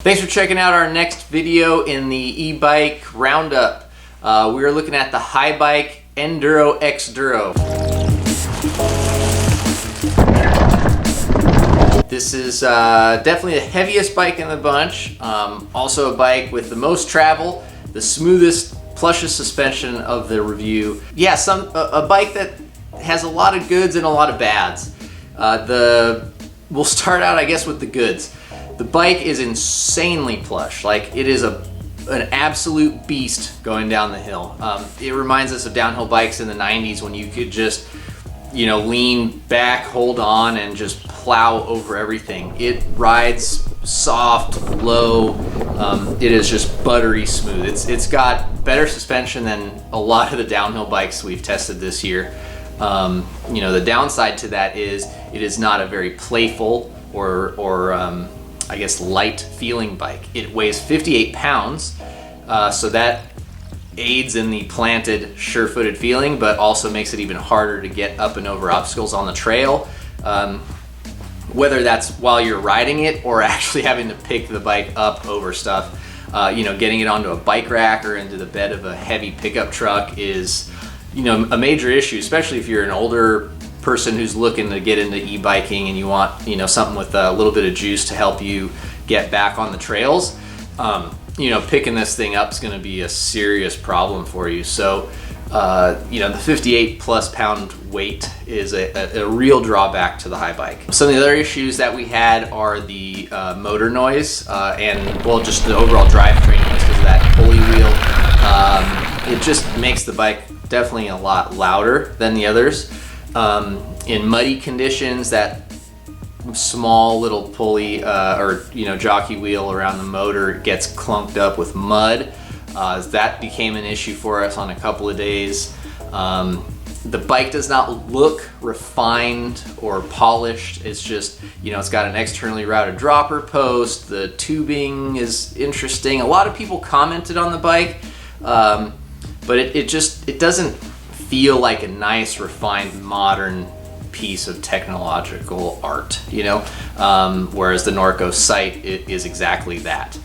Thanks for checking out our next video in the e-bike roundup. We are looking at the Haibike Xduro Nduro. This is definitely the heaviest bike in the bunch. Also a bike with the most travel, the smoothest, plushest suspension of the review. Yeah, a bike that has a lot of goods and a lot of bads. We'll start out, I guess, with the goods. The bike is insanely plush. Like, it is an absolute beast going down the hill. It reminds us of downhill bikes in the 90s when you could just, lean back, hold on, and just plow over everything. It rides soft, low. It is just buttery smooth. It's got better suspension than a lot of the downhill bikes we've tested this year. The downside to that is it is not a very playful or I guess light feeling bike. It weighs 58 pounds, so that aids in the planted, sure-footed feeling, but also makes it even harder to get up and over obstacles on the trail, whether that's while you're riding it or actually having to pick the bike up over stuff. Getting it onto a bike rack or into the bed of a heavy pickup truck is, a major issue, especially if you're an older person who's looking to get into e-biking and you want something with a little bit of juice to help you get back on the trails. Picking this thing up is going to be a serious problem for you. So the 58 plus pound weight is a real drawback to the Haibike. Some of the other issues that we had are the motor noise and just the overall drivetrain noise because of that pulley wheel. It just makes the bike definitely a lot louder than the others. In muddy conditions, that small little pulley jockey wheel around the motor gets clunked up with mud. That became an issue for us on a couple of days. The bike does not look refined or polished. It's just, it's got an externally routed dropper post. The tubing is interesting. A lot of people commented on the bike, but it doesn't feel like a nice, refined, modern piece of technological art, whereas the Norco Sight is exactly that.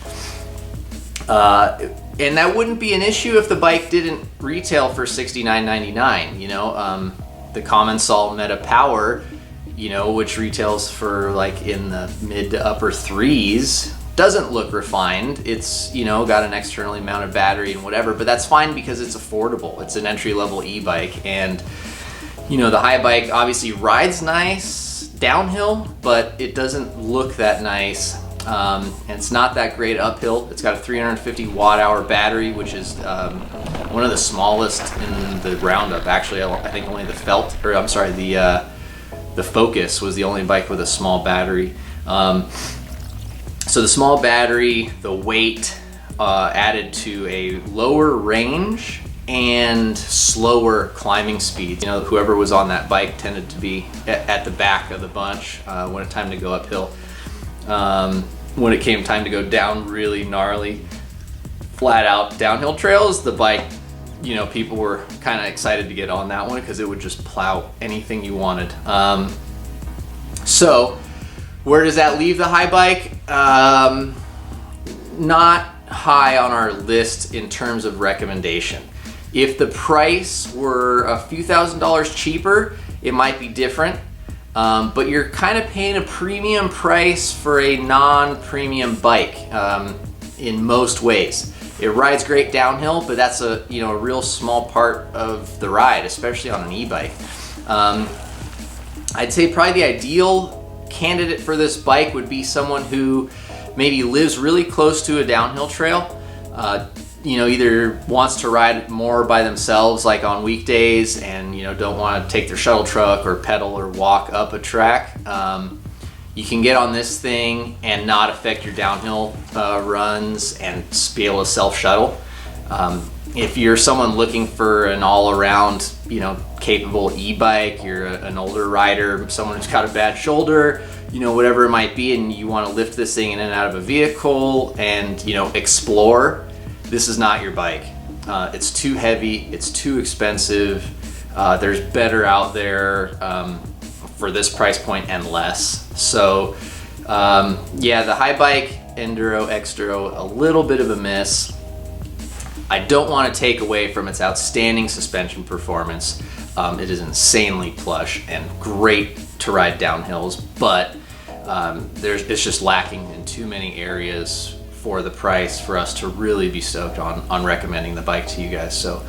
And that wouldn't be an issue if the bike didn't retail for $69.99. The Common Sol Meta Power, which retails for like in the mid to upper threes, doesn't look refined. It's got an externally mounted battery and whatever, but that's fine because it's affordable. It's an entry-level e-bike, and the Haibike obviously rides nice downhill, but it doesn't look that nice. And it's not that great uphill. It's got a 350 watt-hour battery, which is one of the smallest in the roundup. Actually, I think only the Focus was the only bike with a small battery. So the small battery, the weight, added to a lower range and slower climbing speeds. Whoever was on that bike tended to be at the back of the bunch when it time to go uphill. When it came time to go down really gnarly, flat out downhill trails, the bike, people were kind of excited to get on that one because it would just plow anything you wanted. So where does that leave the Haibike? Not high on our list in terms of recommendation. If the price were a few $1,000s cheaper, it might be different. But you're kind of paying a premium price for a non-premium bike in most ways. It rides great downhill, but that's a real small part of the ride, especially on an e-bike. I'd say probably the ideal candidate for this bike would be someone who maybe lives really close to a downhill trail, either wants to ride more by themselves like on weekdays and don't want to take their shuttle truck or pedal or walk up a track. You can get on this thing and not affect your downhill runs and be able to self-shuttle. If you're someone looking for an all-around capable e-bike, you're an older rider, someone who's got a bad shoulder, whatever it might be, and you want to lift this thing in and out of a vehicle and explore, this is not your bike. It's too heavy, it's too expensive. There's better out there for this price point and less. So yeah, the Haibike Enduro Xduro a little bit of a miss. I don't want to take away from its outstanding suspension performance. It is insanely plush and great to ride downhills, but it's just lacking in too many areas for the price for us to really be stoked on recommending the bike to you guys. So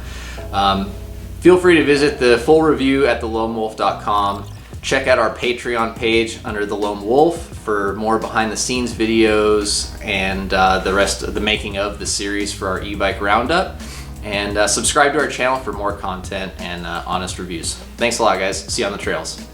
feel free to visit the full review at theloamwolf.com. Check out our Patreon page under The Loam Wolf for more behind the scenes videos and the rest of the making of the series for our e-bike roundup. And subscribe to our channel for more content and honest reviews. Thanks a lot, guys. See you on the trails.